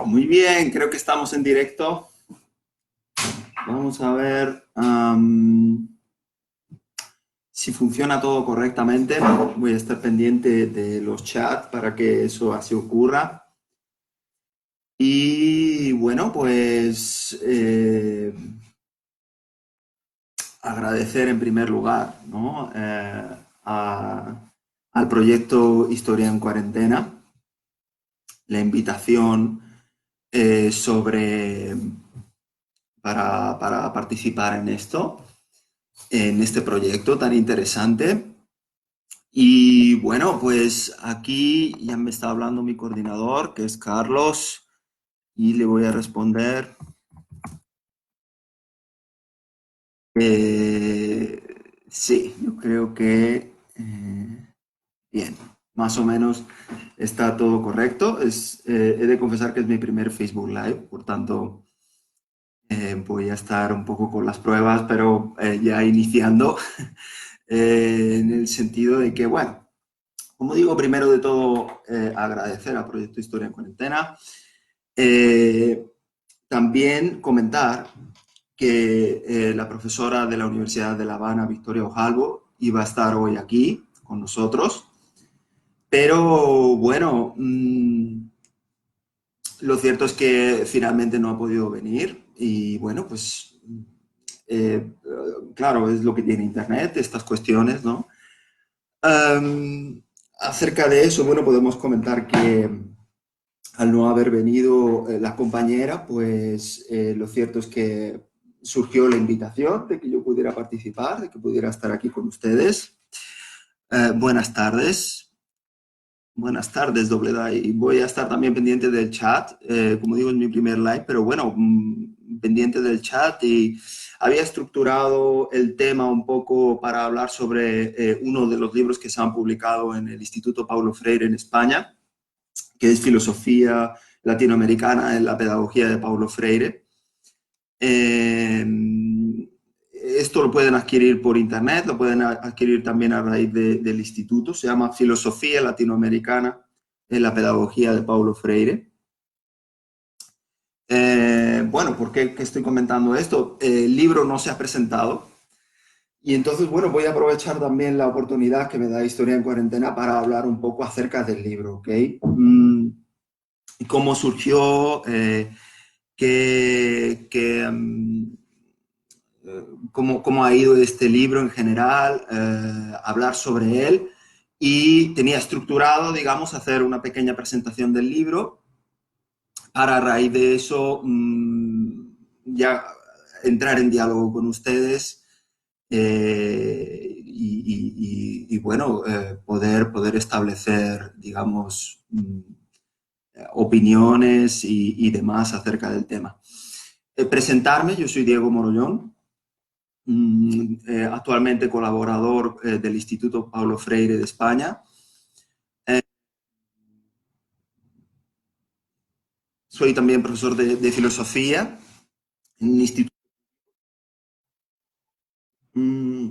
Muy bien, creo que estamos en directo. Vamos a ver si funciona todo correctamente. Voy a estar pendiente de los chats para que eso así ocurra. Y bueno, pues agradecer en primer lugar, ¿no? Al proyecto Historia en Cuarentena la invitación sobre para participar en esto, en este proyecto tan interesante. Y bueno, pues aquí ya me está hablando mi coordinador, que es Carlos, y le voy a responder. Eh, sí, yo creo que bien, más o menos está todo correcto. He de confesar que es mi primer Facebook Live, por tanto voy a estar un poco con las pruebas, pero ya iniciando en el sentido de que, bueno, como digo, primero de todo, agradecer al Proyecto Historia en Cuarentena. Eh, También comentar que la profesora de la Universidad de La Habana, Victoria Ojalvo, iba a estar hoy aquí con nosotros. Pero bueno, lo cierto es que finalmente no ha podido venir y bueno, pues claro, es lo que tiene Internet, estas cuestiones, ¿no? Acerca de eso, bueno, podemos comentar que al no haber venido la compañera, pues lo cierto es que surgió la invitación de que yo pudiera participar, de que pudiera estar aquí con ustedes. Buenas tardes. Buenas tardes, Dobleda. Y voy a estar también pendiente del chat. Como digo, es mi primer live, pero bueno, pendiente del chat y había estructurado el tema un poco para hablar sobre uno de los libros que se han publicado en el Instituto Paulo Freire en España, que es Filosofía Latinoamericana en la Pedagogía de Paulo Freire. Eh, Esto lo pueden adquirir por internet, lo pueden adquirir también a raíz del instituto. Se llama Filosofía Latinoamericana en la Pedagogía de Paulo Freire. Bueno, ¿por qué estoy comentando esto? El libro no se ha presentado y entonces, bueno, voy a aprovechar también la oportunidad que me da Historia en Cuarentena para hablar un poco acerca del libro, ¿ok? Cómo surgió, cómo ha ido este libro en general, hablar sobre él y tenía estructurado, digamos, hacer una pequeña presentación del libro para a raíz de eso ya entrar en diálogo con ustedes y bueno, poder establecer, digamos, opiniones y demás acerca del tema. Presentarme, yo soy Diego Morollón, actualmente colaborador del Instituto Paulo Freire de España. Eh, Soy también profesor de filosofía en un instituto. Mm,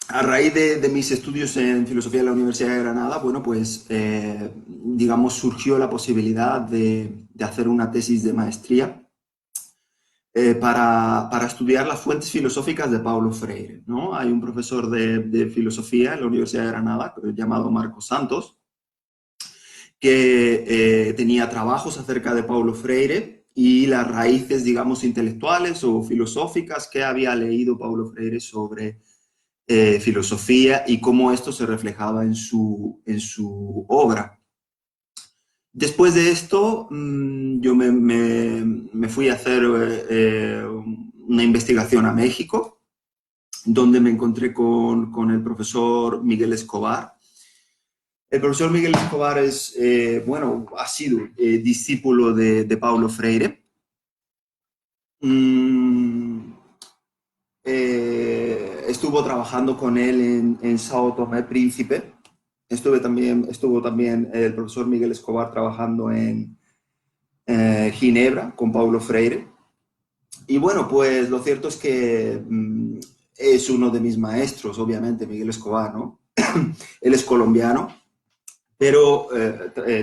a raíz de mis estudios en filosofía en la Universidad de Granada, bueno, pues digamos surgió la posibilidad de hacer una tesis de maestría para estudiar las fuentes filosóficas de Paulo Freire, ¿no? Hay un profesor de filosofía en la Universidad de Granada llamado Marcos Santos, que tenía trabajos acerca de Paulo Freire y las raíces, digamos, intelectuales o filosóficas que había leído Paulo Freire sobre filosofía y cómo esto se reflejaba en su obra. Después de esto, yo me fui a hacer una investigación a México, donde me encontré con el profesor Miguel Escobar. El profesor Miguel Escobar es, bueno, ha sido discípulo de Paulo Freire. Mm, Estuvo trabajando con él en Sao Tomé y Príncipe. Estuvo también el profesor Miguel Escobar trabajando en Ginebra con Paulo Freire. Y bueno, pues lo cierto es que es uno de mis maestros, obviamente, Miguel Escobar, ¿no? Él es colombiano, pero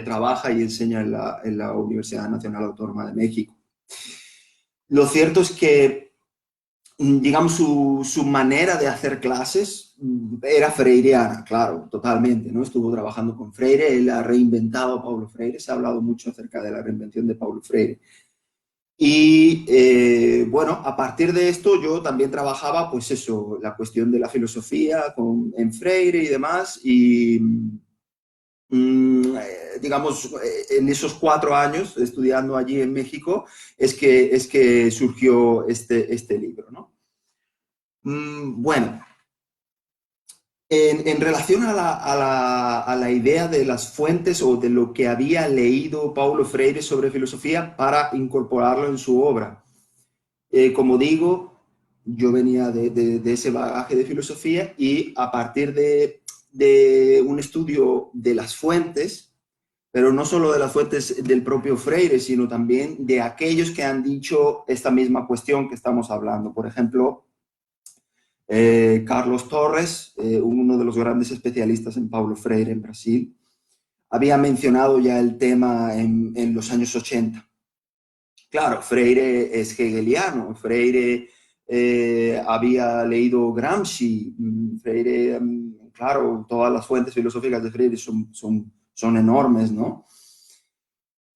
trabaja y enseña en la Universidad Nacional Autónoma de México. Lo cierto es que, digamos, su manera de hacer clases era freireana, claro, totalmente, ¿no? Estuvo trabajando con Freire, él ha reinventado a Paulo Freire, se ha hablado mucho acerca de la reinvención de Paulo Freire. Y bueno, a partir de esto yo también trabajaba, pues eso, la cuestión de la filosofía en Freire y demás, y digamos, en esos 4 años estudiando allí en México, es que surgió este libro, ¿no? Bueno, en relación a la idea de las fuentes o de lo que había leído Paulo Freire sobre filosofía para incorporarlo en su obra. Como digo, yo venía de ese bagaje de filosofía y a partir de un estudio de las fuentes, pero no solo de las fuentes del propio Freire, sino también de aquellos que han dicho esta misma cuestión que estamos hablando. Por ejemplo, Carlos Torres, uno de los grandes especialistas en Paulo Freire en Brasil, había mencionado ya el tema en los años 80. Claro, Freire es hegeliano, Freire había leído Gramsci, Freire, claro, todas las fuentes filosóficas de Freire son enormes, ¿no?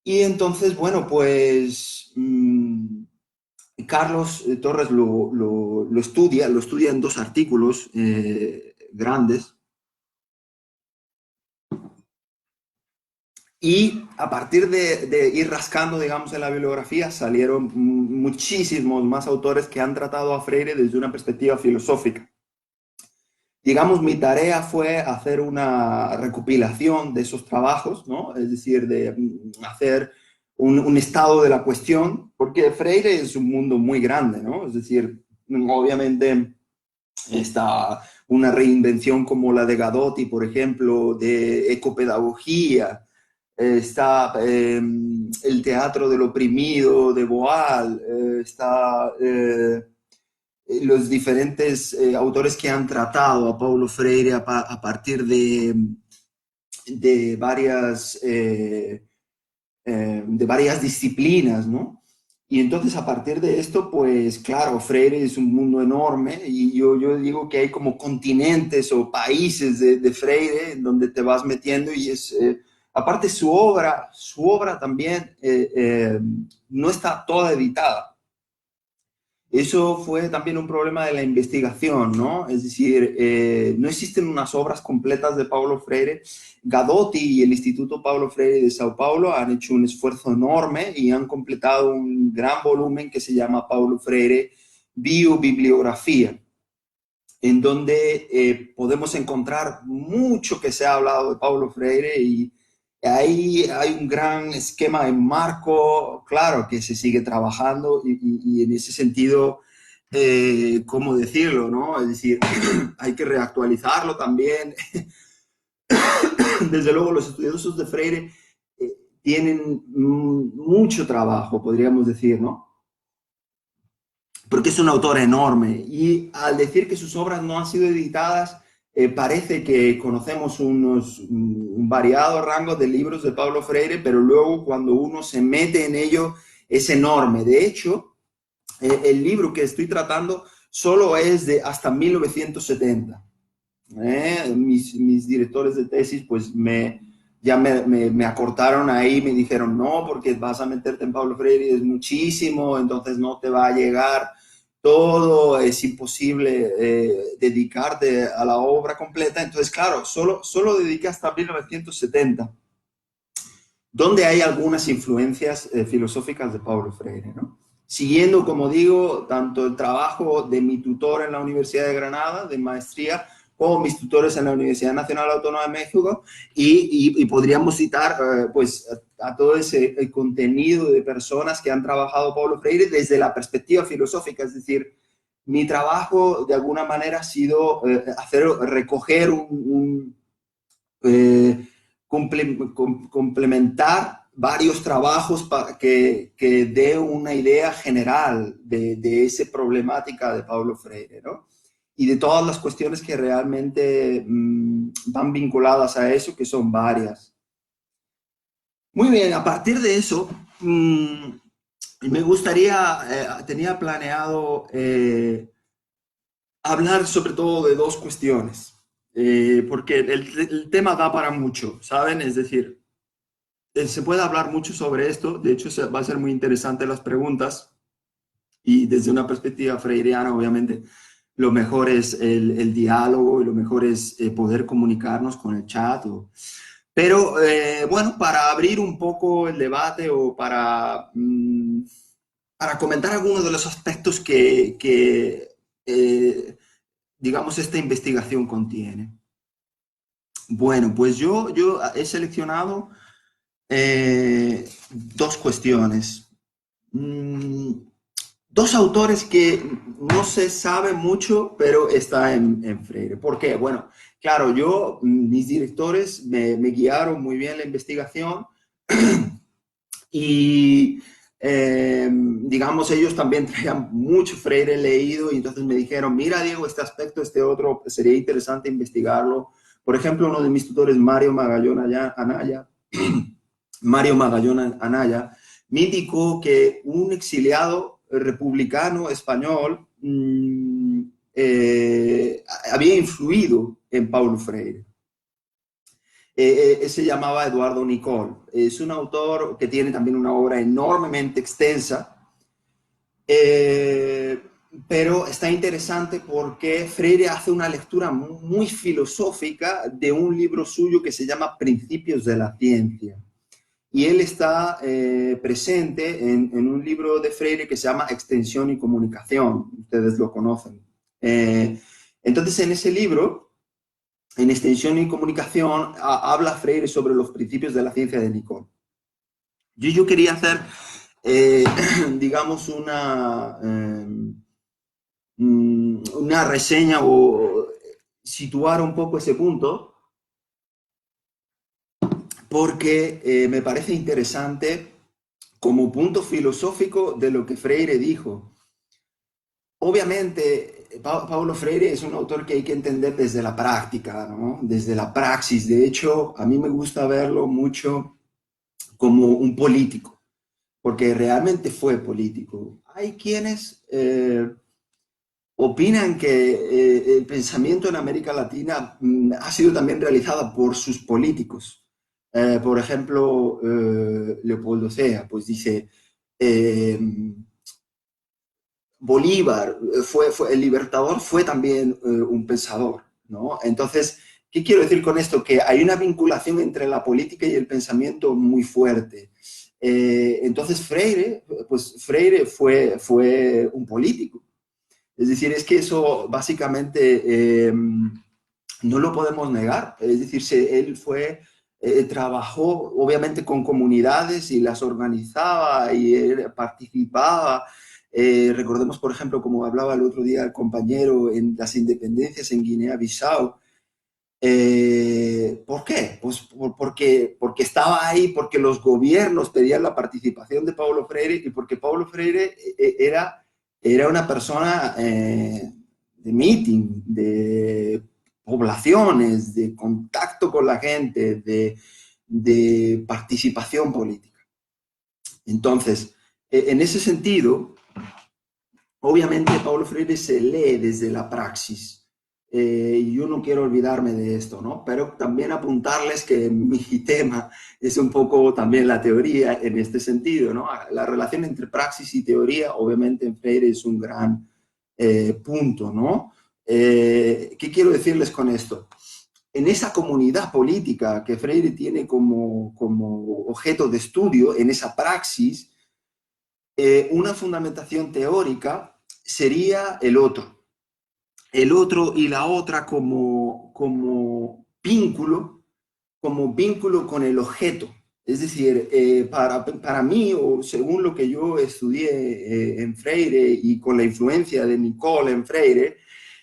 Y entonces, bueno, pues Carlos Torres lo estudia en 2 artículos grandes. Y a partir de ir rascando, digamos, en la bibliografía, salieron muchísimos más autores que han tratado a Freire desde una perspectiva filosófica. Digamos, mi tarea fue hacer una recopilación de esos trabajos, ¿no? Es decir, de hacer un estado de la cuestión, porque Freire es un mundo muy grande, ¿no? Es decir, obviamente está una reinvención como la de Gadotti, por ejemplo, de ecopedagogía, está el teatro del oprimido de Boal, está los diferentes autores que han tratado a Paulo Freire a partir de varias disciplinas, ¿no? Y entonces a partir de esto, pues claro, Freire es un mundo enorme y yo digo que hay como continentes o países de Freire en donde te vas metiendo y aparte su obra también no está toda editada. Eso fue también un problema de la investigación, ¿no? Es decir, no existen unas obras completas de Paulo Freire. Gadotti y el Instituto Paulo Freire de Sao Paulo han hecho un esfuerzo enorme y han completado un gran volumen que se llama Paulo Freire Biobibliografía, en donde podemos encontrar mucho que se ha hablado de Paulo Freire y ahí hay un gran esquema en marco, claro, que se sigue trabajando y en ese sentido, ¿cómo decirlo? ¿No? Es decir, hay que reactualizarlo también. Desde luego, los estudiosos de Freire tienen mucho trabajo, podríamos decir, ¿no? Porque es un autor enorme y al decir que sus obras no han sido editadas, parece que conocemos un variado rango de libros de Paulo Freire, pero luego cuando uno se mete en ello es enorme. De hecho, el libro que estoy tratando solo es de hasta 1970. Mis directores de tesis pues ya me acortaron ahí, me dijeron no, porque vas a meterte en Paulo Freire, es muchísimo, entonces no te va a llegar todo, es imposible dedicarte a la obra completa. Entonces, claro, solo dediqué hasta 1970, donde hay algunas influencias filosóficas de Paulo Freire, ¿no? Siguiendo, como digo, tanto el trabajo de mi tutor en la Universidad de Granada, de maestría, como mis tutores en la Universidad Nacional Autónoma de México, y podríamos citar pues, a todo ese el contenido de personas que han trabajado Paulo Freire desde la perspectiva filosófica, es decir, mi trabajo de alguna manera ha sido recoger complementar varios trabajos para que dé una idea general de esa problemática de Paulo Freire, ¿no? y de todas las cuestiones que realmente van vinculadas a eso, que son varias. Muy bien, a partir de eso, me gustaría, tenía planeado hablar sobre todo de dos cuestiones, porque el tema da para mucho, ¿saben? Es decir, se puede hablar mucho sobre esto, de hecho va a ser muy interesante las preguntas, y desde una perspectiva freireana, obviamente, lo mejor es el diálogo y lo mejor es poder comunicarnos con el chat. Pero bueno, para abrir un poco el debate o para comentar algunos de los aspectos que digamos, esta investigación contiene. Bueno, pues yo he seleccionado dos cuestiones. Mm, Dos autores que no se sabe mucho, pero está en Freire. ¿Por qué? Bueno, claro, mis directores me guiaron muy bien la investigación y, digamos, ellos también traían mucho Freire leído y entonces me dijeron, mira, Diego, este aspecto, este otro, sería interesante investigarlo. Por ejemplo, uno de mis tutores, Mario Magallón Anaya, me indicó que un exiliado republicano español había influido en Paulo Freire. Se llamaba Eduardo Nicol. Es un autor que tiene también una obra enormemente extensa, eh, pero está interesante porque Freire hace una lectura muy filosófica de un libro suyo que se llama Principios de la Ciencia. Y él está presente en un libro de Freire que se llama Extensión y Comunicación. Ustedes lo conocen. Entonces, en ese libro, en Extensión y Comunicación, habla Freire sobre los principios de la ciencia de Nicol. Yo quería hacer, eh, digamos, una reseña o situar un poco ese punto, porque me parece interesante como punto filosófico de lo que Freire dijo. Obviamente, Paulo Freire es un autor que hay que entender desde la práctica, ¿no? Desde la praxis. De hecho, a mí me gusta verlo mucho como un político, porque realmente fue político. Hay quienes opinan que el pensamiento en América Latina ha sido también realizado por sus políticos. Por ejemplo, Leopoldo Sea, pues dice, eh, Bolívar, el libertador, fue también un pensador, ¿no? Entonces, ¿qué quiero decir con esto? Que hay una vinculación entre la política y el pensamiento muy fuerte. Entonces, Freire fue un político. Es decir, es que eso básicamente no lo podemos negar. Es decir, él trabajó obviamente con comunidades y las organizaba y él participaba. Recordemos, por ejemplo, como hablaba el otro día el compañero, en las independencias en Guinea-Bissau. ¿Por qué? Pues porque estaba ahí, porque los gobiernos pedían la participación de Paulo Freire y porque Paulo Freire era una persona de meeting, de poblaciones, de contacto con la gente, de participación política. Entonces, en ese sentido, obviamente Paulo Freire se lee desde la praxis. Yo no quiero olvidarme de esto, ¿no? Pero también apuntarles que mi tema es un poco también la teoría en este sentido, ¿no? La relación entre praxis y teoría, obviamente en Freire es un gran punto, ¿no? ¿Qué quiero decirles con esto? En esa comunidad política que Freire tiene como objeto de estudio, en esa praxis, una fundamentación teórica sería el otro y la otra como vínculo con el objeto. Es decir, para mí, o según lo que yo estudié en Freire y con la influencia de Nicole en Freire,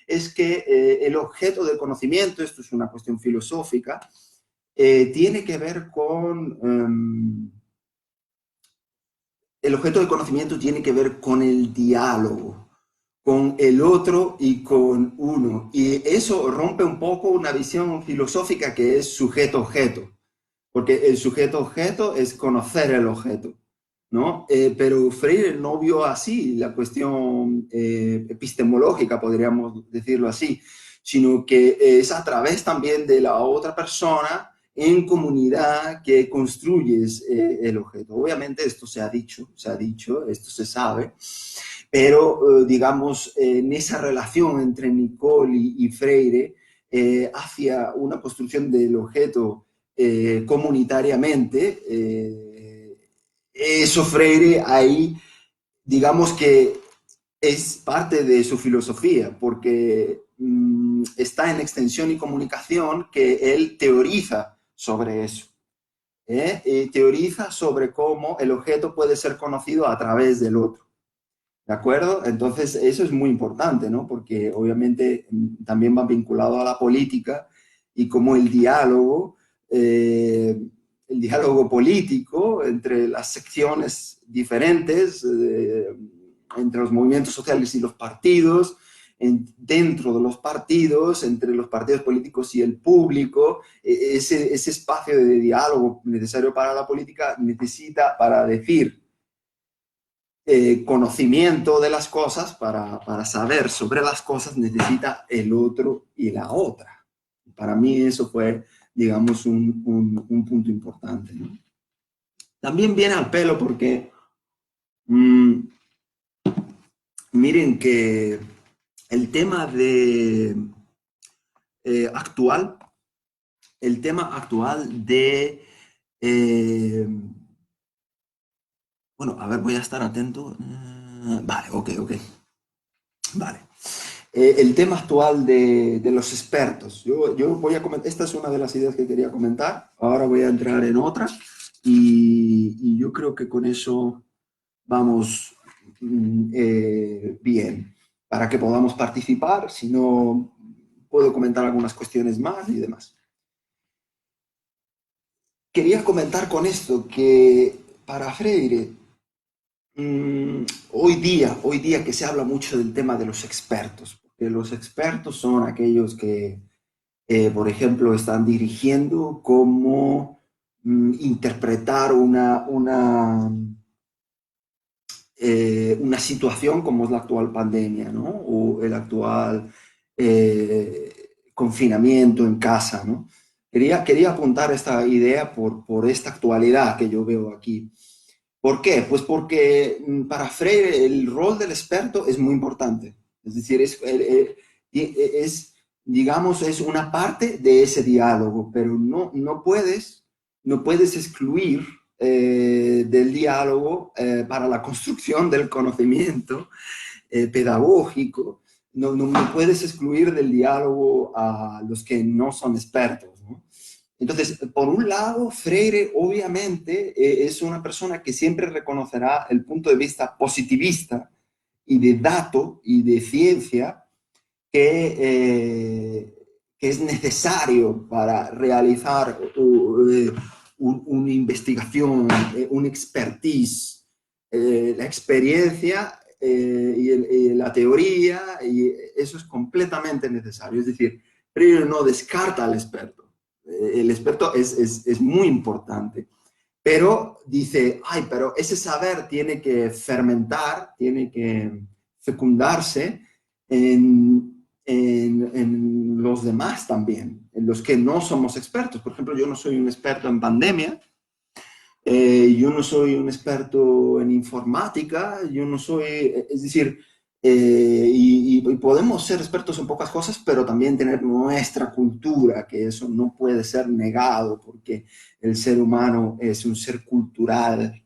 es que el objeto del conocimiento, esto es una cuestión filosófica, tiene que ver el objeto del conocimiento tiene que ver con el diálogo, con el otro y con uno. Y eso rompe un poco una visión filosófica que es sujeto-objeto, porque el sujeto-objeto es conocer el objeto, ¿no? Pero Freire no vio así la cuestión epistemológica, podríamos decirlo así, sino que es a través también de la otra persona en comunidad que construyes el objeto. Obviamente esto se ha dicho, esto se sabe, pero digamos, en esa relación entre Nicole y Freire, hacia una construcción del objeto comunitariamente, eso Freire ahí, digamos que es parte de su filosofía, porque está en extensión y comunicación que él teoriza sobre eso. Y teoriza sobre cómo el objeto puede ser conocido a través del otro. ¿De acuerdo? Entonces, eso es muy importante, ¿no? Porque obviamente también va vinculado a la política y cómo el diálogo político entre las secciones diferentes, entre los movimientos sociales y los partidos, dentro de los partidos, entre los partidos políticos y el público, ese espacio de diálogo necesario para la política necesita, para decir conocimiento de las cosas, para saber sobre las cosas, necesita el otro y la otra. Para mí eso fue, digamos, un punto importante, ¿no? También viene al pelo porque miren que el tema de actual, el tema actual de bueno, a ver, voy a estar atento. Vale, ok. Vale. El tema actual de los expertos. Yo voy a comentar, esta es una de las ideas que quería comentar, ahora voy a entrar en otra y yo creo que con eso vamos bien, para que podamos participar, si no puedo comentar algunas cuestiones más y demás. Quería comentar con esto que para Freire, hoy día que se habla mucho del tema de los expertos, porque los expertos son aquellos que, por ejemplo, están dirigiendo cómo interpretar una situación como es la actual pandemia, ¿no? O el actual confinamiento en casa, ¿no? Quería apuntar esta idea por esta actualidad que yo veo aquí. ¿Por qué? Pues porque para Freire el rol del experto es muy importante. Es decir, digamos, es una parte de ese diálogo, pero no puedes excluir del diálogo para la construcción del conocimiento pedagógico. No puedes excluir del diálogo a los que no son expertos, ¿no? Entonces, por un lado, Freire obviamente es una persona que siempre reconocerá el punto de vista positivista y de dato y de ciencia que es necesario para realizar una investigación, un expertise, la experiencia y la teoría, y eso es completamente necesario. Es decir, Freire no descarta al experto. El experto es muy importante, pero dice, ay, pero ese saber tiene que fermentar, tiene que fecundarse en los demás también, en los que no somos expertos. Por ejemplo, yo no soy un experto en pandemia, yo no soy un experto en informática, yo no soy, es decir, y podemos ser expertos en pocas cosas, pero también tener nuestra cultura, que eso no puede ser negado porque el ser humano es un ser cultural.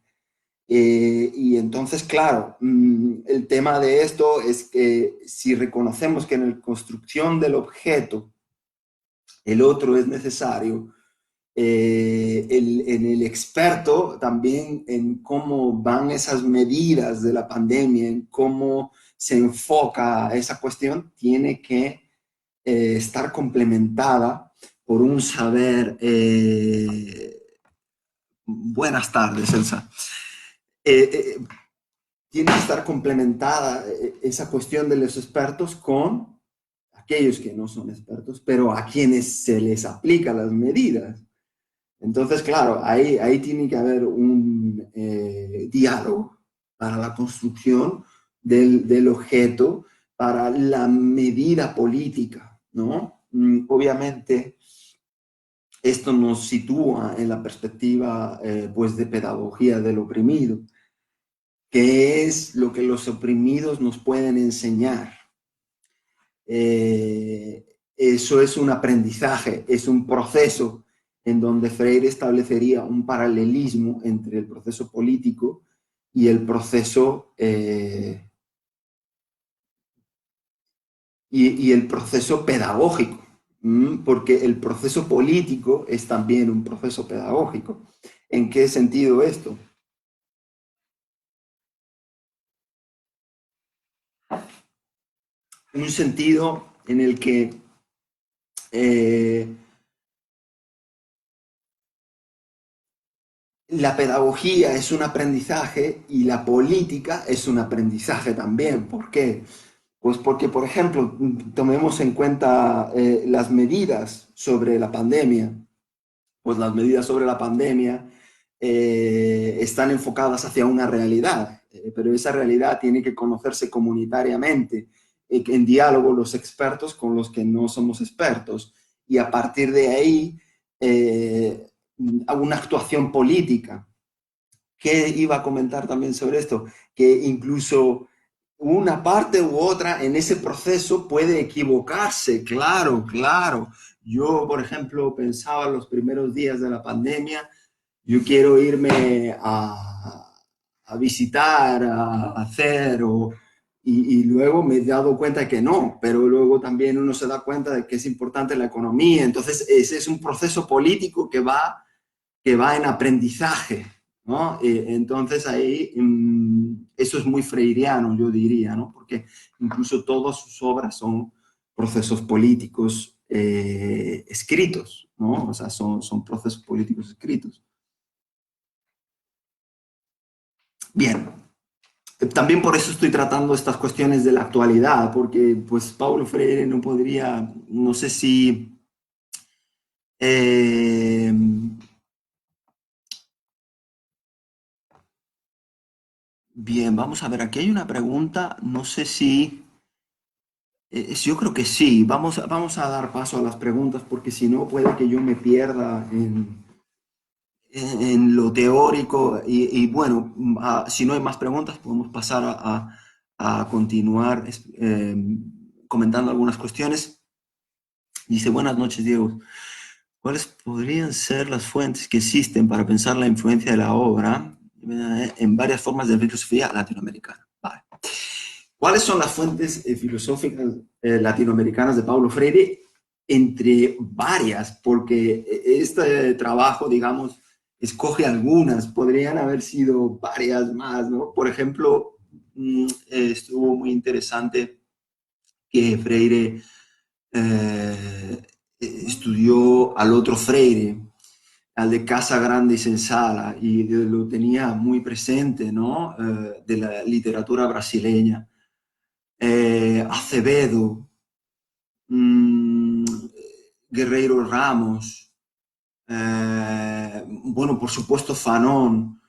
Y entonces, claro, el tema de esto es que si reconocemos que en la construcción del objeto el otro es necesario, en el experto también en cómo van esas medidas de la pandemia, en cómo se enfoca esa cuestión, tiene que estar complementada por un saber. Buenas tardes, Elsa. Eh, eh, tiene que estar complementada esa cuestión de los expertos con aquellos que no son expertos, pero a quienes se les aplican las medidas. Entonces, claro, ahí tiene que haber un diálogo para la construcción del objeto, para la medida política, ¿no? Obviamente, esto nos sitúa en la perspectiva, pues, de pedagogía del oprimido, que es lo que los oprimidos nos pueden enseñar. Eso es un aprendizaje, es un proceso en donde Freire establecería un paralelismo entre el proceso político y el proceso, y el proceso pedagógico, porque el proceso político es también un proceso pedagógico. ¿En qué sentido esto? En un sentido en el que eh, la pedagogía es un aprendizaje y la política es un aprendizaje también. ¿Por qué? Pues porque, por ejemplo, tomemos en cuenta las medidas sobre la pandemia. Pues las medidas sobre la pandemia están enfocadas hacia una realidad, pero esa realidad tiene que conocerse comunitariamente, en diálogo los expertos con los que no somos expertos, y a partir de ahí eh, una actuación política. ¿Qué iba a comentar también sobre esto? Que incluso una parte u otra en ese proceso puede equivocarse, claro, claro. Yo, por ejemplo, pensaba en los primeros días de la pandemia, yo quiero irme a visitar, a hacer, y luego me he dado cuenta que no, pero luego también uno se da cuenta de que es importante la economía. Entonces, ese es un proceso político que va en aprendizaje, ¿no? Entonces ahí eso es muy freiriano, yo diría, ¿no? Porque incluso todas sus obras son procesos políticos escritos, ¿no? O sea, son procesos políticos escritos. Bien, también por eso estoy tratando estas cuestiones de la actualidad, porque pues Paulo Freire no podría, no sé si eh, bien, vamos a ver, aquí hay una pregunta, no sé si yo creo que sí, vamos a dar paso a las preguntas porque si no puede que yo me pierda en lo teórico y bueno, si no hay más preguntas podemos pasar a continuar comentando algunas cuestiones. Dice, buenas noches, Diego. ¿Cuáles podrían ser las fuentes que existen para pensar la influencia de la obra en varias formas de filosofía latinoamericana? Vale. ¿Cuáles son las fuentes filosóficas latinoamericanas de Paulo Freire? Entre varias, porque este trabajo, digamos, escoge algunas, podrían haber sido varias más, ¿no? Por ejemplo, estuvo muy interesante que Freire estudió al otro Freire, al de Casa Grande y Sensala, y lo tenía muy presente, ¿no? De la literatura brasileña. Acevedo, mmm, Guerreiro Ramos, bueno, por supuesto Fanon.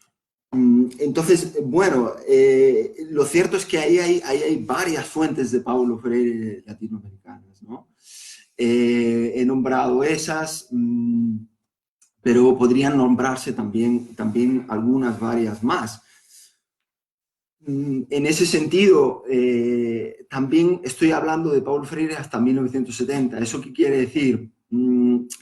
Entonces, bueno, lo cierto es que ahí hay varias fuentes de Paulo Freire latinoamericanas, ¿no? He nombrado esas, pero podrían nombrarse también algunas varias más. En ese sentido, también estoy hablando de Paulo Freire hasta 1970. ¿Eso qué quiere decir?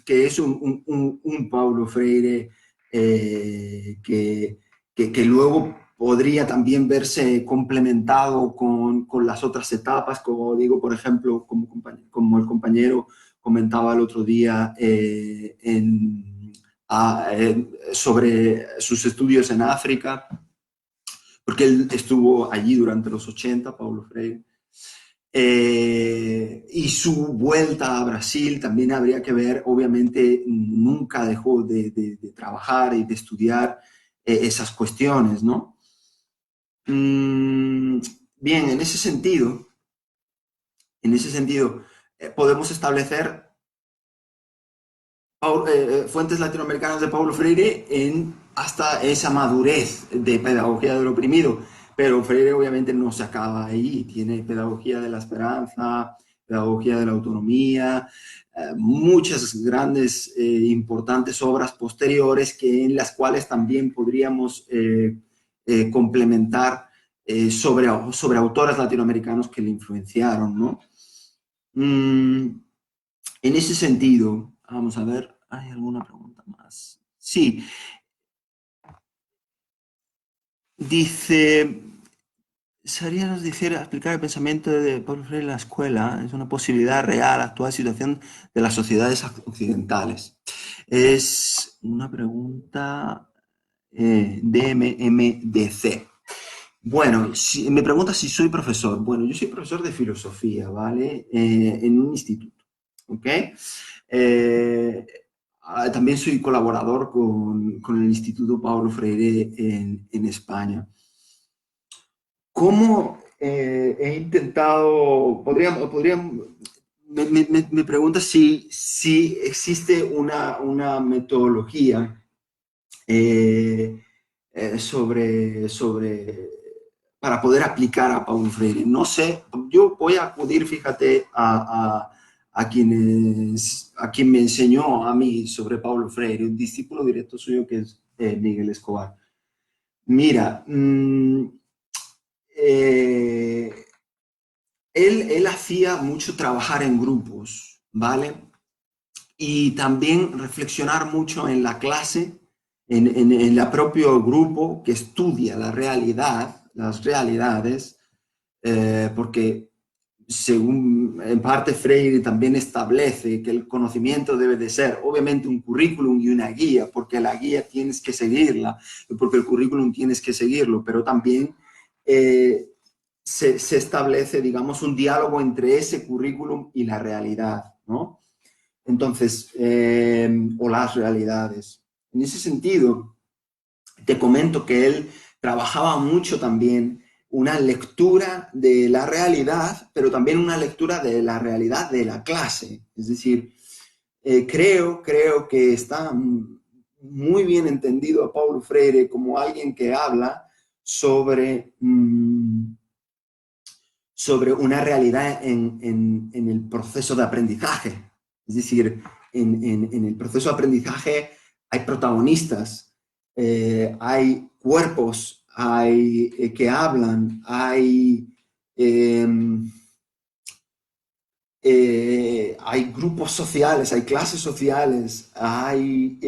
Que es un Paulo Freire que luego podría también verse complementado con las otras etapas, como digo, por ejemplo, como el compañero comentaba el otro día sobre sus estudios en África, porque él estuvo allí durante los 80, Paulo Freire. Y su vuelta a Brasil también habría que ver, obviamente nunca dejó de trabajar y de estudiar esas cuestiones, ¿no? Mm, bien, en ese sentido, podemos establecer fuentes latinoamericanas de Paulo Freire en hasta esa madurez de pedagogía del oprimido. Pero Freire obviamente no se acaba ahí, tiene pedagogía de la esperanza, pedagogía de la autonomía, muchas grandes, importantes obras posteriores que, en las cuales también podríamos complementar sobre autores latinoamericanos que le influenciaron, ¿no? Mm, en ese sentido, vamos a ver, ¿hay alguna pregunta más? Sí, dice, ¿sabría nos decir, explicar el pensamiento de Paulo Freire en la escuela? Es una posibilidad real, actual situación de las sociedades occidentales. Es una pregunta de MMDC. Bueno, me pregunta si soy profesor. Bueno, yo soy profesor de filosofía, ¿vale? En un instituto, ¿ok? Eh, también soy colaborador con el Instituto Paulo Freire en España. ¿Cómo he intentado, me pregunta si existe una metodología eh, para poder aplicar a Paulo Freire. No sé, yo voy a acudir, fíjate, a quien me enseñó a mí sobre Paulo Freire, un discípulo directo suyo que es Miguel Escobar. Mira, eh, él hacía mucho trabajar en grupos, ¿vale? Y también reflexionar mucho en la clase, en el propio grupo que estudia la realidad, las realidades, porque según en parte Freire también establece que el conocimiento debe de ser obviamente un currículum y una guía, porque la guía tienes que seguirla, porque el currículum tienes que seguirlo, pero también eh, se establece, digamos, un diálogo entre ese currículum y la realidad, ¿no? Entonces, o las realidades. En ese sentido, te comento que él trabajaba mucho también una lectura de la realidad, pero también una lectura de la realidad de la clase. Es decir, creo que está muy bien entendido a Paulo Freire como alguien que habla sobre una realidad en el proceso de aprendizaje. Es decir, en el proceso de aprendizaje hay protagonistas, hay cuerpos, hay que hablan, eh, hay grupos sociales, hay clases sociales, hay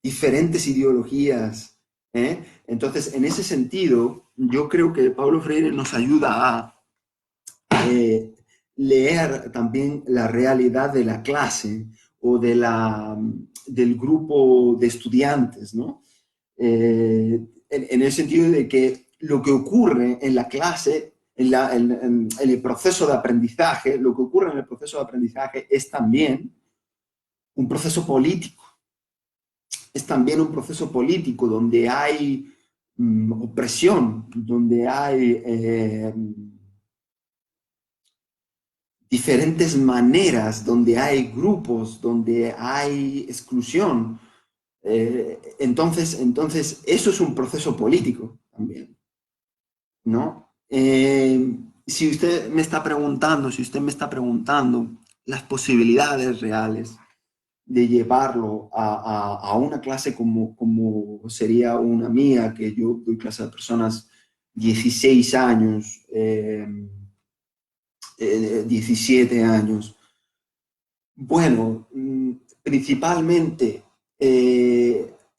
diferentes ideologías. Entonces, en ese sentido, yo creo que Paulo Freire nos ayuda a eh, leer también la realidad de la clase o del grupo de estudiantes, ¿no? En el sentido de que lo que ocurre en la clase, en el proceso de aprendizaje, lo que ocurre en el proceso de aprendizaje es también un proceso político, es también un proceso político donde hay opresión, donde hay diferentes maneras, donde hay grupos, donde hay exclusión. Entonces, eso es un proceso político también, ¿no? Si usted me está preguntando las posibilidades reales de llevarlo a una clase como sería una mía, que yo doy clase a personas 16 años, 17 años. Bueno, principalmente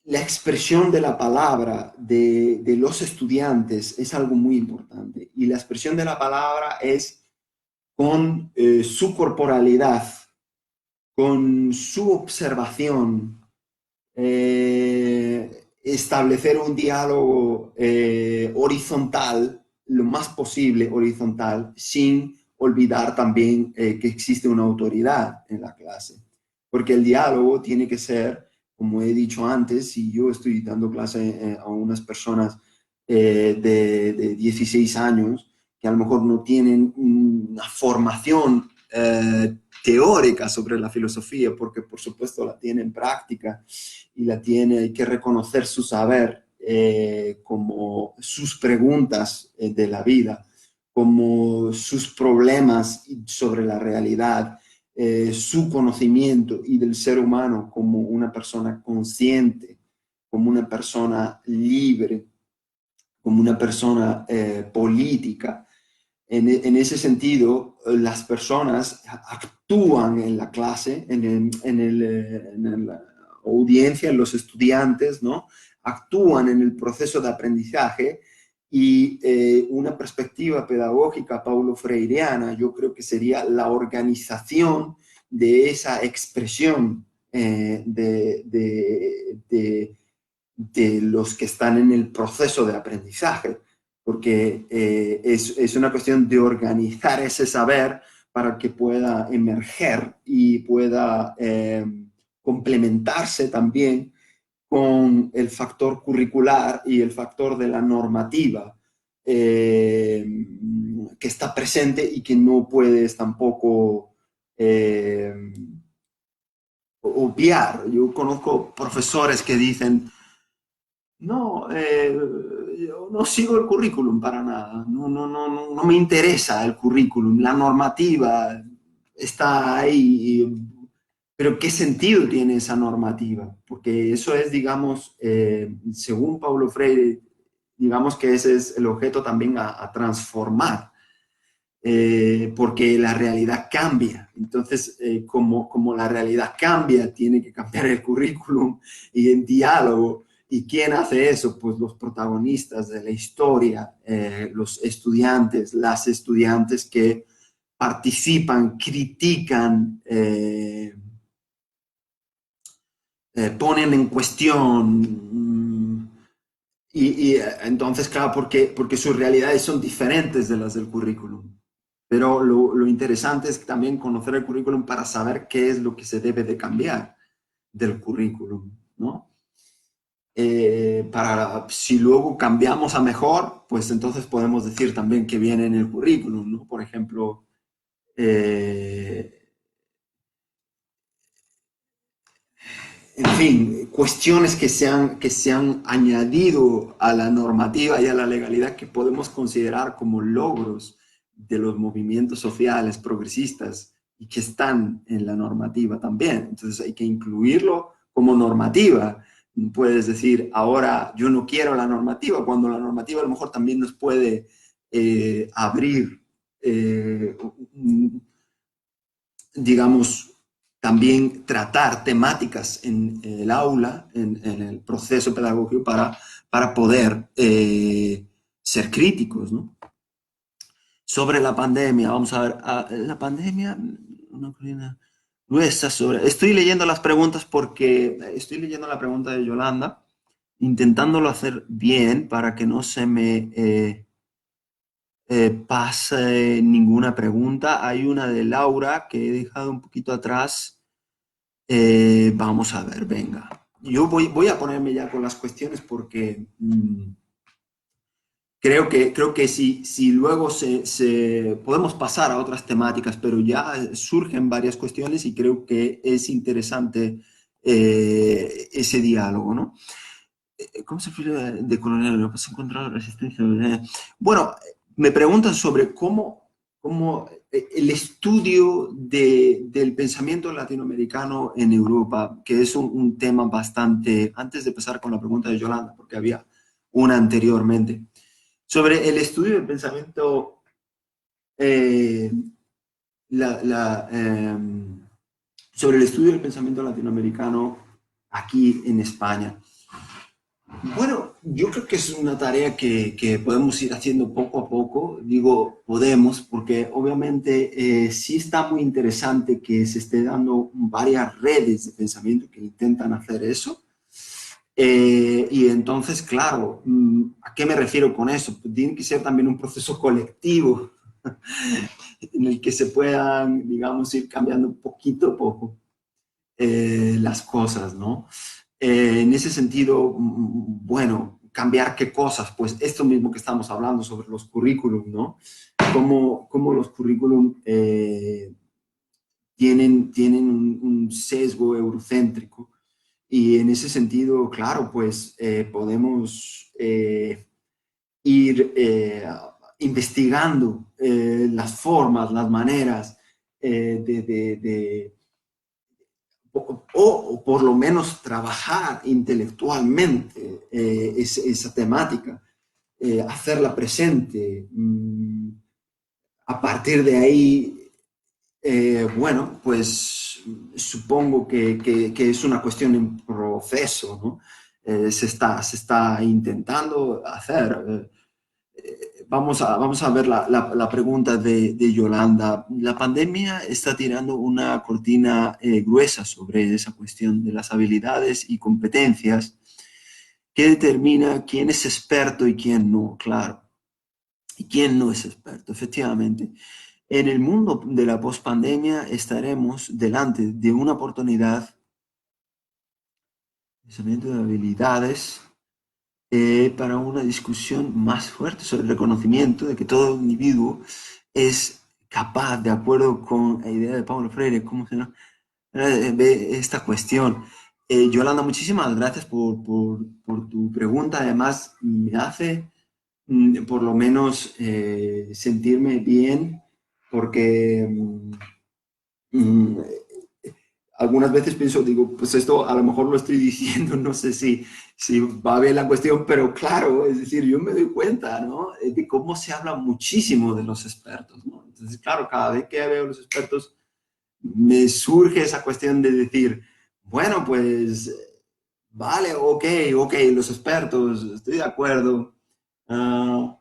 la expresión de la palabra de los estudiantes es algo muy importante. Y la expresión de la palabra es con su corporalidad, con su observación, establecer un diálogo horizontal, lo más posible horizontal, sin olvidar también que existe una autoridad en la clase. Porque el diálogo tiene que ser, como he dicho antes, si yo estoy dando clase a unas personas de 16 años, que a lo mejor no tienen una formación teórica sobre la filosofía, porque por supuesto la tiene en práctica y la tiene, hay que reconocer su saber como sus preguntas de la vida, como sus problemas sobre la realidad, su conocimiento y del ser humano como una persona consciente, como una persona libre, como una persona política. En ese sentido, las personas actúan en la clase, en la audiencia, en los estudiantes, ¿no? Actúan en el proceso de aprendizaje y una perspectiva pedagógica paulo freireana, yo creo que sería la organización de esa expresión de los que están en el proceso de aprendizaje, porque es una cuestión de organizar ese saber para que pueda emerger y pueda complementarse también con el factor curricular y el factor de la normativa que está presente y que no puedes tampoco obviar. Yo conozco profesores que dicen, no, yo no sigo el currículum para nada, no me interesa el currículum, la normativa está ahí, pero ¿qué sentido tiene esa normativa? Porque eso es, digamos, según Paulo Freire, digamos que ese es el objeto también a transformar, porque la realidad cambia. Entonces, como la realidad cambia, tiene que cambiar el currículum y en diálogo. ¿Y quién hace eso? Pues los protagonistas de la historia, los estudiantes, las estudiantes que participan, critican, ponen en cuestión. Entonces, claro, porque sus realidades son diferentes de las del currículum. Pero lo interesante es también conocer el currículum para saber qué es lo que se debe de cambiar del currículum, ¿no? Para si luego cambiamos a mejor, pues entonces podemos decir también que viene en el currículum, ¿no? Por ejemplo, en fin, cuestiones que se han añadido a la normativa y a la legalidad que podemos considerar como logros de los movimientos sociales progresistas y que están en la normativa también. Entonces hay que incluirlo como normativa. No puedes decir, ahora yo no quiero la normativa, cuando la normativa a lo mejor también nos puede abrir, eh, digamos, también tratar temáticas en el aula, en el proceso pedagógico, para poder ser críticos, ¿no? Sobre la pandemia, vamos a ver, la pandemia, no está sobre... Estoy leyendo las preguntas porque estoy leyendo la pregunta de Yolanda, intentándolo hacer bien para que no se me pase ninguna pregunta. Hay una de Laura que he dejado un poquito atrás. Vamos a ver, venga. Yo voy a ponerme ya con las cuestiones porque creo que si luego podemos pasar a otras temáticas, pero ya surgen varias cuestiones y creo que es interesante ese diálogo, ¿no? ¿Cómo se fue de colonial? ¿Lo has encontrado resistencia? Bueno, me preguntan sobre cómo el estudio del pensamiento latinoamericano en Europa, que es un tema bastante, antes de empezar con la pregunta de Yolanda, porque había una anteriormente, sobre el estudio del pensamiento, eh, la, la, eh, sobre el estudio del pensamiento latinoamericano aquí en España. Bueno, yo creo que es una tarea que podemos ir haciendo poco a poco. Digo, podemos, porque obviamente sí está muy interesante que se esté dando varias redes de pensamiento que intentan hacer eso. Y entonces, claro, ¿a qué me refiero con eso? Pues tiene que ser también un proceso colectivo en el que se puedan, digamos, ir cambiando poquito a poco las cosas, ¿no? En ese sentido, bueno, cambiar qué cosas, pues esto mismo que estamos hablando sobre los currículum, ¿no? Cómo los currículum tienen un sesgo eurocéntrico. Y en ese sentido, claro, pues podemos ir investigando las formas, las maneras o por lo menos trabajar intelectualmente esa temática, hacerla presente. A partir de ahí, bueno, pues supongo que es una cuestión en proceso, ¿no? Se está intentando hacer. Vamos a ver la pregunta de Yolanda. La pandemia está tirando una cortina gruesa sobre esa cuestión de las habilidades y competencias que determina quién es experto y quién no, claro. Y quién no es experto, efectivamente. En el mundo de la pospandemia estaremos delante de una oportunidad de habilidades para una discusión más fuerte sobre el reconocimiento de que todo individuo es capaz, de acuerdo con la idea de Paulo Freire, cómo se ve esta cuestión. Yolanda, muchísimas gracias por tu pregunta. Además, me hace por lo menos sentirme bien porque mm, algunas veces pienso, digo, pues esto a lo mejor lo estoy diciendo, no sé si va bien la cuestión, pero claro, es decir, yo me doy cuenta, ¿no? De cómo se habla muchísimo de los expertos, ¿no? Entonces, claro, cada vez que veo a los expertos, me surge esa cuestión de decir, bueno, pues, vale, ok, los expertos, estoy de acuerdo. Uh,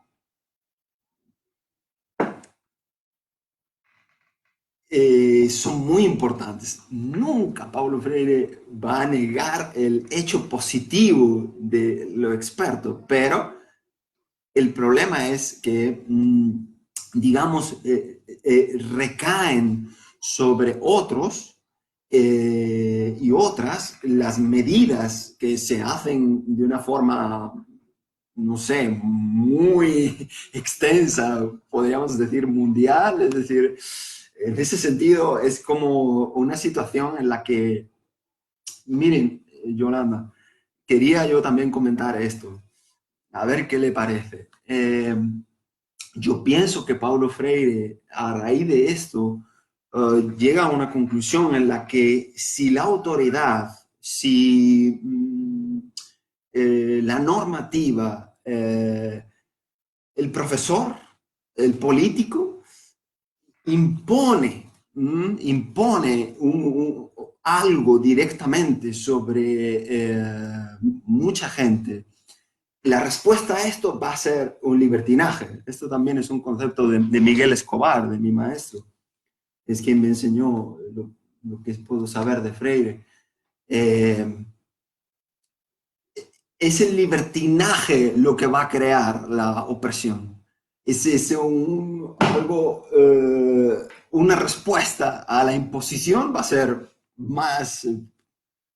son muy importantes. Nunca Paulo Freire va a negar el hecho positivo de lo experto, pero el problema es que, digamos, recaen sobre otros y otras las medidas que se hacen de una forma, no sé, muy extensa, podríamos decir mundial, es decir, en ese sentido es como una situación en la que, miren, Yolanda, quería yo también comentar esto, a ver qué le parece. Yo pienso que Paulo Freire, a raíz de esto, llega a una conclusión en la que si la autoridad, si la normativa, el profesor, el político, impone algo directamente sobre mucha gente, la respuesta a esto va a ser un libertinaje. Esto también es un concepto de Miguel Escobar, de mi maestro. Es quien me enseñó lo que puedo saber de Freire. Es el libertinaje lo que va a crear la opresión. Es algo, una respuesta a la imposición va a ser más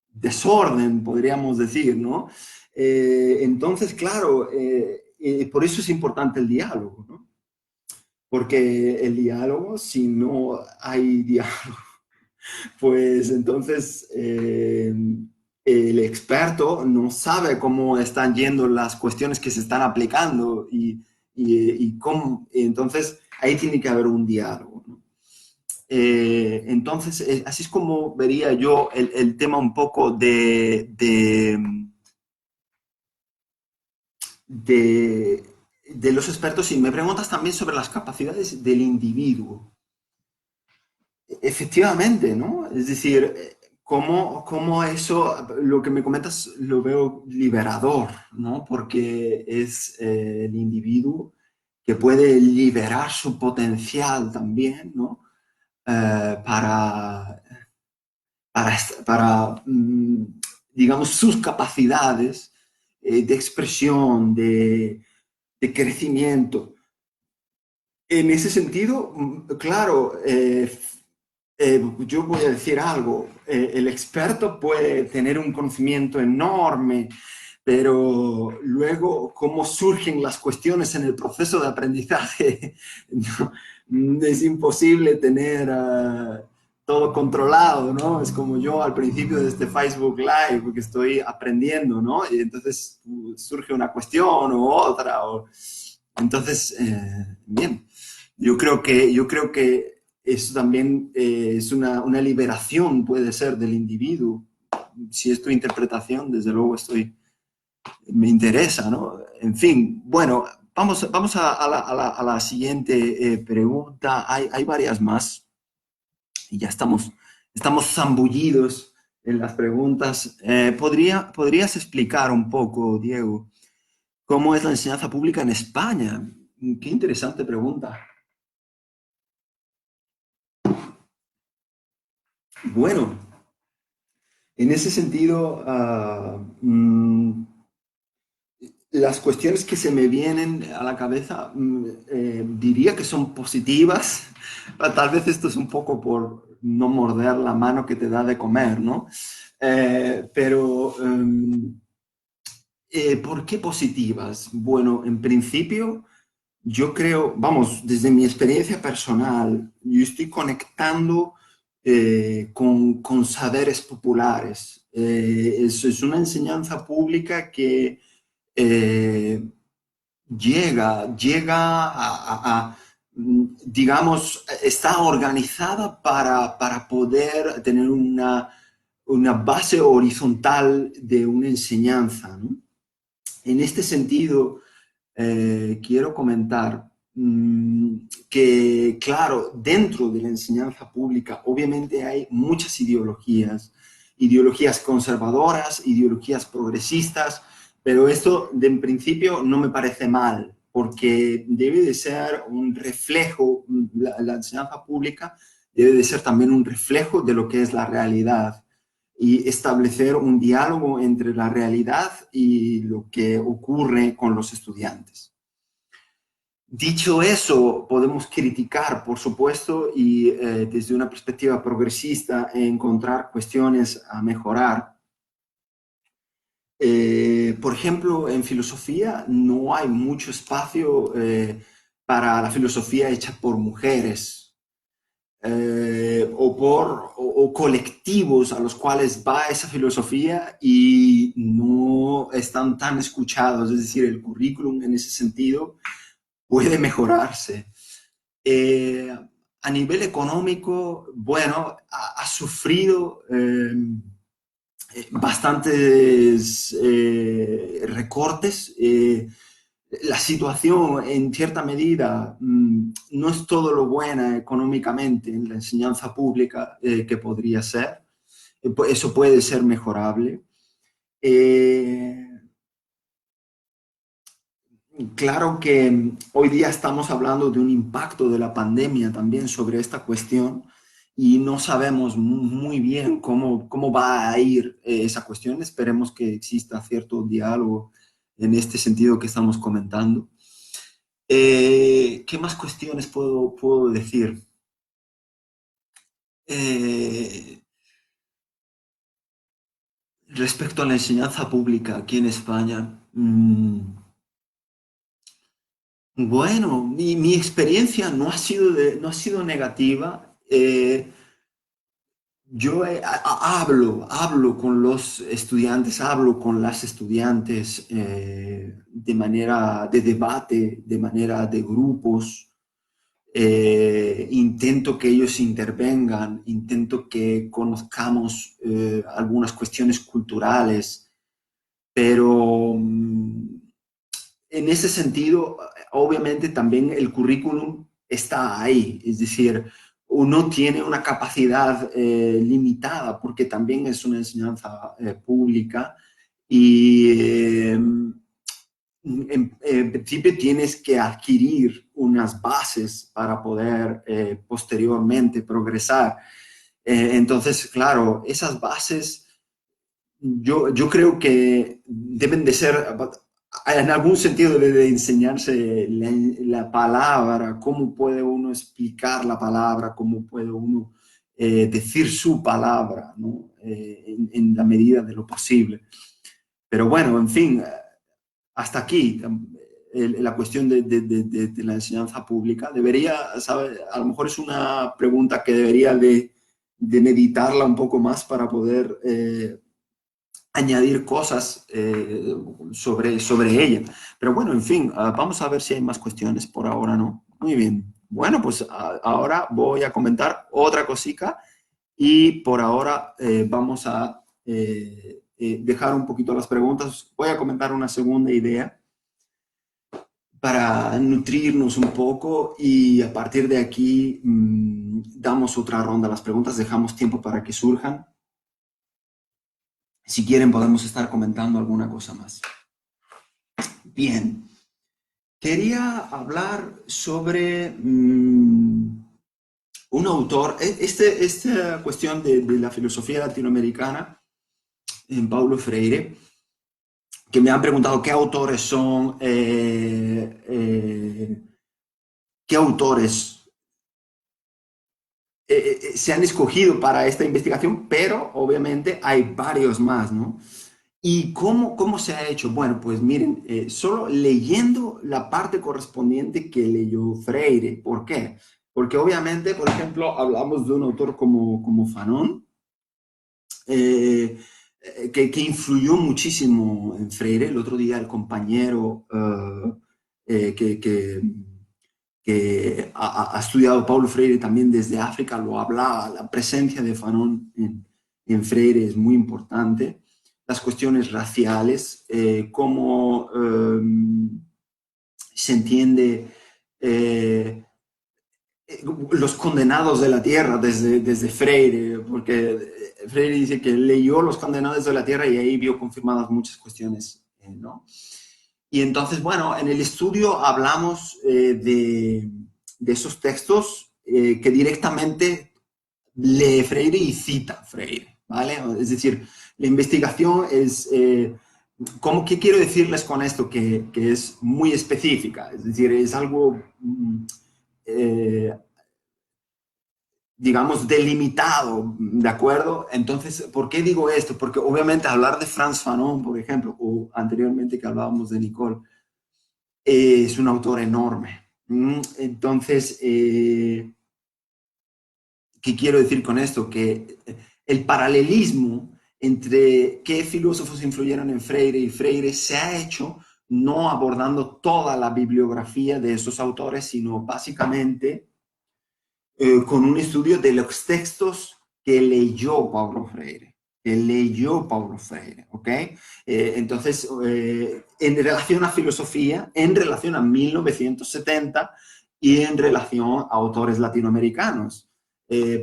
desorden, podríamos decir, ¿no? Entonces, claro, por eso es importante el diálogo, ¿no? Porque el diálogo, si no hay diálogo, pues entonces el experto no sabe cómo están yendo las cuestiones que se están aplicando y cómo, entonces ahí tiene que haber un diálogo, ¿no? Entonces, así es como vería yo el tema un poco de, de los expertos. Y me preguntas también sobre las capacidades del individuo. Efectivamente, ¿no? Es decir, cómo eso, lo que me comentas, lo veo liberador, ¿no? Porque es el individuo que puede liberar su potencial también, ¿no? Para, para digamos, sus capacidades de expresión, de crecimiento. En ese sentido, claro, yo voy a decir algo, el experto puede tener un conocimiento enorme, pero luego cómo surgen las cuestiones en el proceso de aprendizaje, no, es imposible tener todo controlado, ¿no? Es como yo al principio de este Facebook Live, porque estoy aprendiendo, ¿no? Y entonces surge una cuestión o otra, entonces, bien, yo creo que eso también es una liberación, puede ser, del individuo. Si es tu interpretación, desde luego me interesa, ¿no? En fin, bueno, vamos a la siguiente pregunta. Hay varias más y ya estamos zambullidos en las preguntas. ¿Podrías explicar un poco, Diego, cómo es la enseñanza pública en España? Qué interesante pregunta. Bueno, en ese sentido, las cuestiones que se me vienen a la cabeza, diría que son positivas. Tal vez esto es un poco por no morder la mano que te da de comer, ¿no? Pero, ¿por qué positivas? Bueno, en principio, yo creo, vamos, desde mi experiencia personal, yo estoy conectando con saberes populares. Es una enseñanza pública que eh, llega digamos, está organizada para poder tener una base horizontal de una enseñanza, ¿no? En este sentido, quiero comentar que, claro, dentro de la enseñanza pública, obviamente hay muchas ideologías conservadoras, ideologías progresistas, pero esto de en principio no me parece mal, porque debe de ser un reflejo, la enseñanza pública debe de ser también un reflejo de lo que es la realidad y establecer un diálogo entre la realidad y lo que ocurre con los estudiantes. Dicho eso, podemos criticar, por supuesto, y desde una perspectiva progresista encontrar cuestiones a mejorar. Por ejemplo, en filosofía no hay mucho espacio para la filosofía hecha por mujeres, o colectivos a los cuales va esa filosofía y no están tan escuchados. Es decir, el currículum en ese sentido puede mejorarse. Eh, a nivel económico, bueno, ha sufrido bastantes recortes. La situación, en cierta medida, no es todo lo buena económicamente en la enseñanza pública que podría ser. Eso puede ser mejorable. Eh, claro que hoy día estamos hablando de un impacto de la pandemia también sobre esta cuestión y no sabemos muy bien cómo va a ir esa cuestión. Esperemos que exista cierto diálogo en este sentido que estamos comentando. ¿Qué más cuestiones puedo decir? Eh, respecto a la enseñanza pública aquí en España, bueno, mi experiencia no ha sido negativa. Yo hablo con los estudiantes, hablo con las estudiantes de manera de debate, de manera de grupos. Intento que ellos intervengan, intento que conozcamos algunas cuestiones culturales, pero en ese sentido, obviamente también el currículum está ahí, es decir, uno tiene una capacidad limitada porque también es una enseñanza pública y en principio tienes que adquirir unas bases para poder posteriormente progresar. Entonces, claro, esas bases yo creo que deben de ser, en algún sentido debe de enseñarse la palabra, cómo puede uno explicar la palabra, cómo puede uno decir su palabra, ¿no? En la medida de lo posible. Pero bueno, en fin, hasta aquí la cuestión de la enseñanza pública. Debería, ¿sabe? A lo mejor es una pregunta que debería de meditarla un poco más para poder añadir cosas sobre ella. Pero bueno, en fin, vamos a ver si hay más cuestiones. Por ahora no. Muy bien. Bueno, pues ahora voy a comentar otra cosita y por ahora vamos a dejar un poquito las preguntas. Voy a comentar una segunda idea para nutrirnos un poco y a partir de aquí damos otra ronda a las preguntas, dejamos tiempo para que surjan. Si quieren podemos estar comentando alguna cosa más. Bien, quería hablar sobre un autor, esta cuestión de la filosofía latinoamericana en Paulo Freire, que me han preguntado qué autores son, qué autores se han escogido para esta investigación, pero obviamente hay varios más, ¿no? ¿Y cómo se ha hecho? Bueno, pues miren, solo leyendo la parte correspondiente que leyó Freire. ¿Por qué? Porque obviamente, por ejemplo, hablamos de un autor como Fanon, que influyó muchísimo en Freire. El otro día el compañero que ha estudiado Paulo Freire también desde África lo hablaba. La presencia de Fanon en Freire es muy importante. Las cuestiones raciales, cómo se entiende los condenados de la tierra desde Freire, porque Freire dice que leyó Los condenados de la tierra y ahí vio confirmadas muchas cuestiones, ¿no? Y entonces, bueno, en el estudio hablamos de esos textos que directamente lee Freire y cita Freire, ¿vale? Es decir, la investigación es... ¿qué quiero decirles con esto? Que es muy específica, es decir, es algo... eh, digamos, delimitado, ¿de acuerdo? Entonces, ¿por qué digo esto? Porque obviamente hablar de Frantz Fanon, por ejemplo, o anteriormente que hablábamos de Nicole, es un autor enorme. Entonces, ¿qué quiero decir con esto? Que el paralelismo entre qué filósofos influyeron en Freire y Freire se ha hecho no abordando toda la bibliografía de esos autores, sino básicamente con un estudio de los textos que leyó Paulo Freire. ¿Ok? Entonces, en relación a filosofía, en relación a 1970 y en relación a autores latinoamericanos.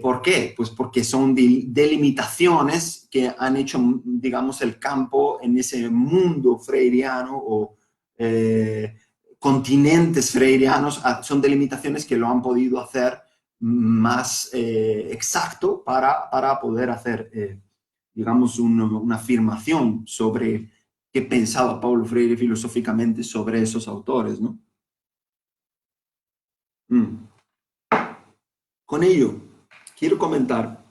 ¿Por qué? Pues porque son delimitaciones que han hecho, digamos, el campo en ese mundo freiriano o continentes freirianos, son delimitaciones que lo han podido hacer más exacto para poder hacer, digamos, una afirmación sobre qué pensaba Paulo Freire filosóficamente sobre esos autores, ¿no? Con ello, quiero comentar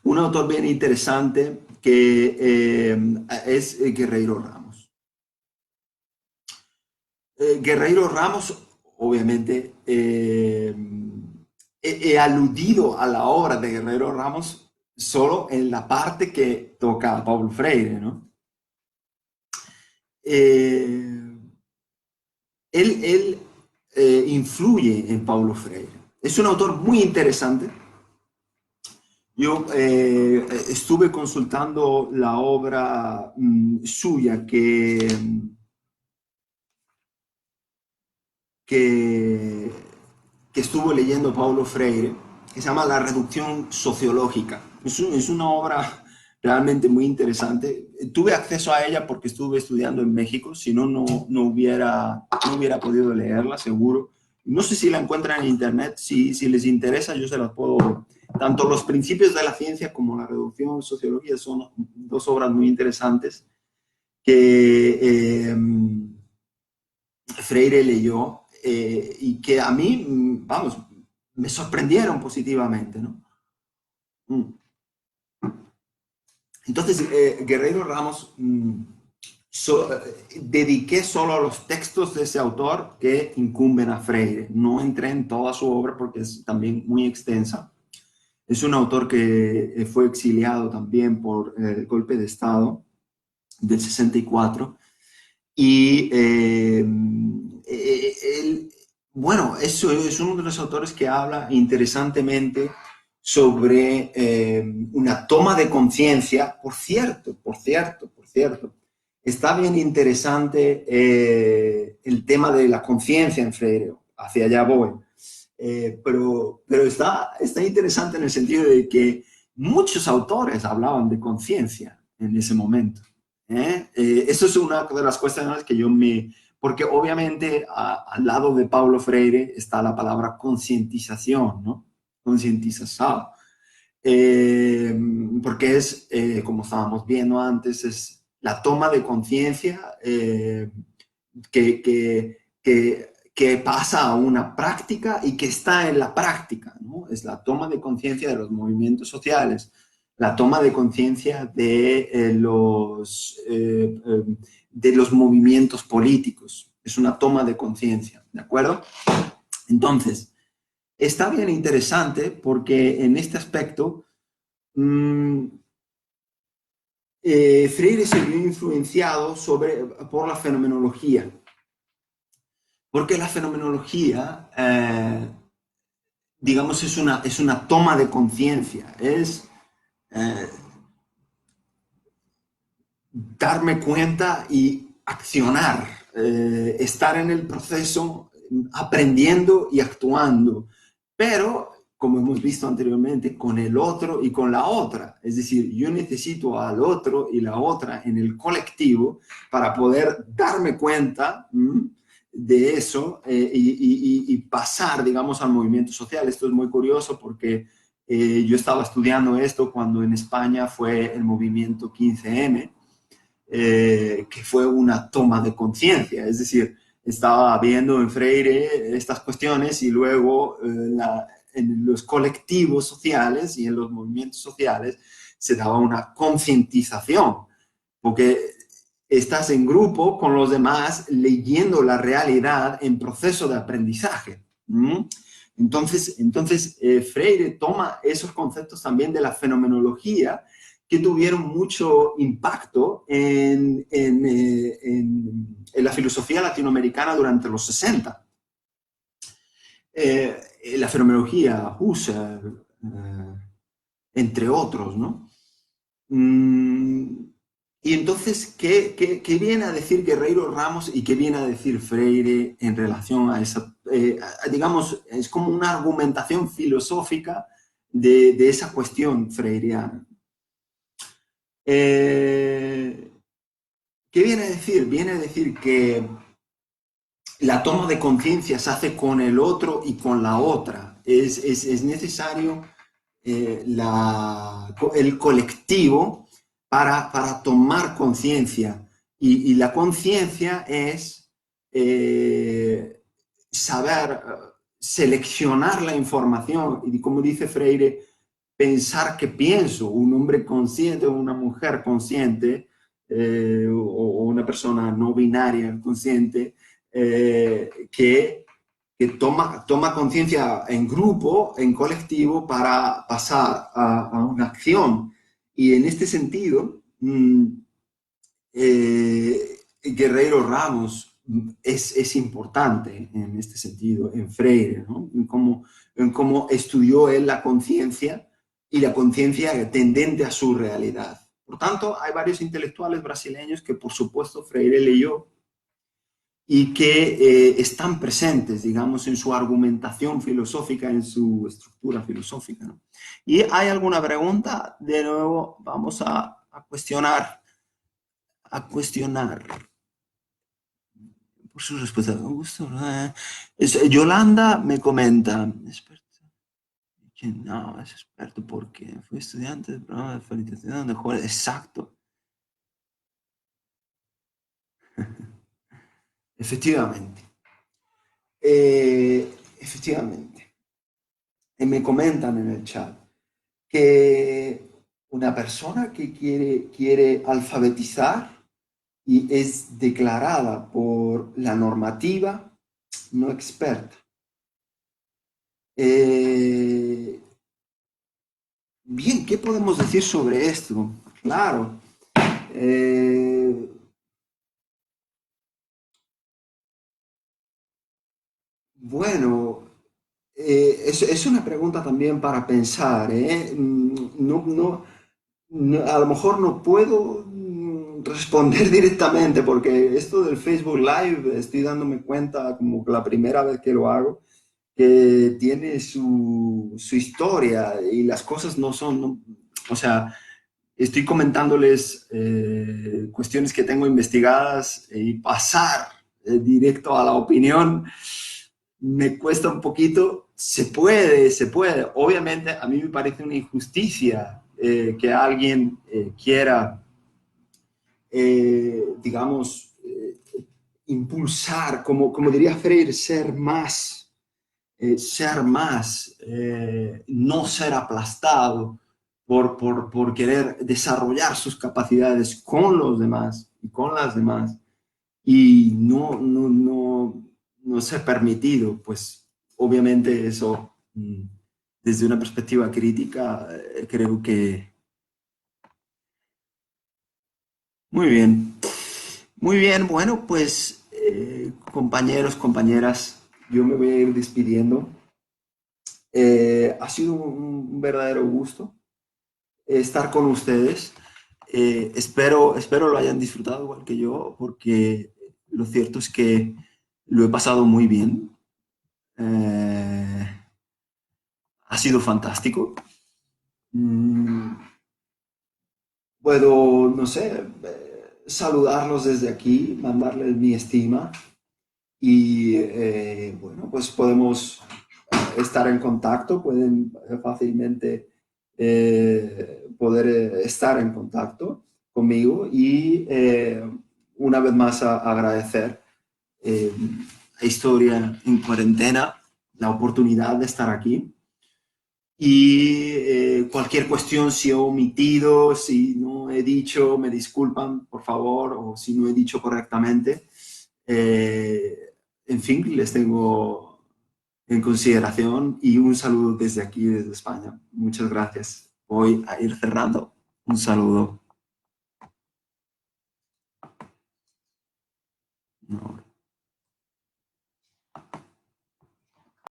un autor bien interesante que es Guerreiro Ramos. Guerreiro Ramos, obviamente, he aludido a la obra de Guerreiro Ramos solo en la parte que toca a Paulo Freire, ¿no? Él influye en Paulo Freire. Es un autor muy interesante. Yo estuve consultando la obra suya que estuvo leyendo Paulo Freire, que se llama La reducción sociológica. Es una obra realmente muy interesante. Tuve acceso a ella porque estuve estudiando en México, si no, no hubiera podido leerla, seguro. No sé si la encuentran en internet, si les interesa yo se las puedo... Tanto Los principios de la ciencia como La reducción sociológica son dos obras muy interesantes que Freire leyó y que a mí, vamos, me sorprendieron positivamente, ¿no? Entonces, Guerreiro Ramos, dediqué solo a los textos de ese autor que incumben a Freire. No entré en toda su obra porque es también muy extensa. Es un autor que fue exiliado también por el golpe de Estado del 64. Y él, bueno, eso es uno de los autores que habla interesantemente sobre una toma de conciencia. Por cierto, está bien interesante el tema de la conciencia en Freire, hacia allá voy. Pero está interesante en el sentido de que muchos autores hablaban de conciencia en ese momento. Eso es una de las cuestiones que yo me... Porque obviamente al lado de Paulo Freire está la palabra concientización, ¿no? Concientización. Eh, Porque es, como estábamos viendo antes, es la toma de conciencia que pasa a una práctica y que está en la práctica, ¿no? Es la toma de conciencia de los movimientos sociales, la toma de conciencia de los movimientos políticos. Es una toma de conciencia, ¿de acuerdo? Entonces, está bien interesante porque en este aspecto Freire se vio influenciado por la fenomenología, porque la fenomenología, digamos, es una toma de conciencia, es eh, darme cuenta y accionar, estar en el proceso aprendiendo y actuando, pero como hemos visto anteriormente, con el otro y con la otra. Es decir, yo necesito al otro y la otra en el colectivo para poder darme cuenta de eso y pasar, digamos, al movimiento social. Esto es muy curioso porque yo estaba estudiando esto cuando en España fue el movimiento 15M, que fue una toma de conciencia, es decir, estaba viendo en Freire estas cuestiones y luego en los colectivos sociales y en los movimientos sociales se daba una concientización, porque estás en grupo con los demás leyendo la realidad en proceso de aprendizaje. Entonces Freire toma esos conceptos también de la fenomenología que tuvieron mucho impacto en la filosofía latinoamericana durante los 60. La fenomenología, Husserl, entre otros, ¿no? Y entonces, ¿qué viene a decir Guerreiro Ramos y qué viene a decir Freire en relación a esa, digamos, es como una argumentación filosófica de esa cuestión freireana? ¿Qué viene a decir? Viene a decir que la toma de conciencia se hace con el otro y con la otra. Es necesario el colectivo para tomar conciencia. Y la conciencia es saber seleccionar la información y, como dice Freire, pensar que pienso, un hombre consciente o una mujer consciente, o una persona no binaria consciente, que toma conciencia en grupo, en colectivo, para pasar a una acción. Y en este sentido, Guerreiro Ramos es importante en este sentido, en Freire, ¿no? En cómo estudió él la conciencia y la conciencia tendente a su realidad. Por tanto, hay varios intelectuales brasileños que, por supuesto, Freire leyó y que están presentes, digamos, en su argumentación filosófica, en su estructura filosófica, ¿no? ¿Y hay alguna pregunta? De nuevo, vamos a cuestionar por su respuesta. Augusto, Yolanda me comenta, experto, no, es experto porque fue estudiante del programa de felicitación de jóvenes. Exacto. Efectivamente. Efectivamente. Y me comentan en el chat que una persona que quiere alfabetizar y es declarada por la normativa no experta. Bien, ¿qué podemos decir sobre esto? Claro. eh, bueno, es una pregunta también para pensar, ¿eh? A lo mejor no puedo responder directamente porque esto del Facebook Live estoy dándome cuenta como que la primera vez que lo hago, que tiene su historia y las cosas no son, o sea, estoy comentándoles cuestiones que tengo investigadas y pasar directo a la opinión me cuesta un poquito. Se puede, se puede. Obviamente a mí me parece una injusticia que alguien quiera, digamos, impulsar, como diría Freire, ser más, no ser aplastado por querer desarrollar sus capacidades con los demás y con las demás y no ser permitido, pues obviamente eso, desde una perspectiva crítica, creo que... Muy bien, muy bien, bueno, pues compañeros, compañeras, yo me voy a ir despidiendo. Ha sido un verdadero gusto estar con ustedes. Espero lo hayan disfrutado igual que yo, porque lo cierto es que lo he pasado muy bien. Eh, ha sido fantástico. Mm, puedo, no sé, saludarlos desde aquí, mandarles mi estima y bueno, pues podemos estar en contacto, pueden fácilmente poder estar en contacto conmigo y una vez más agradecer eh, a Historia en Cuarentena la oportunidad de estar aquí. Y cualquier cuestión, si he omitido, si no he dicho, me disculpan, por favor, o si no he dicho correctamente. Eh, en fin, les tengo en consideración y un saludo desde aquí, desde España. Muchas gracias. Voy a ir cerrando. Un saludo.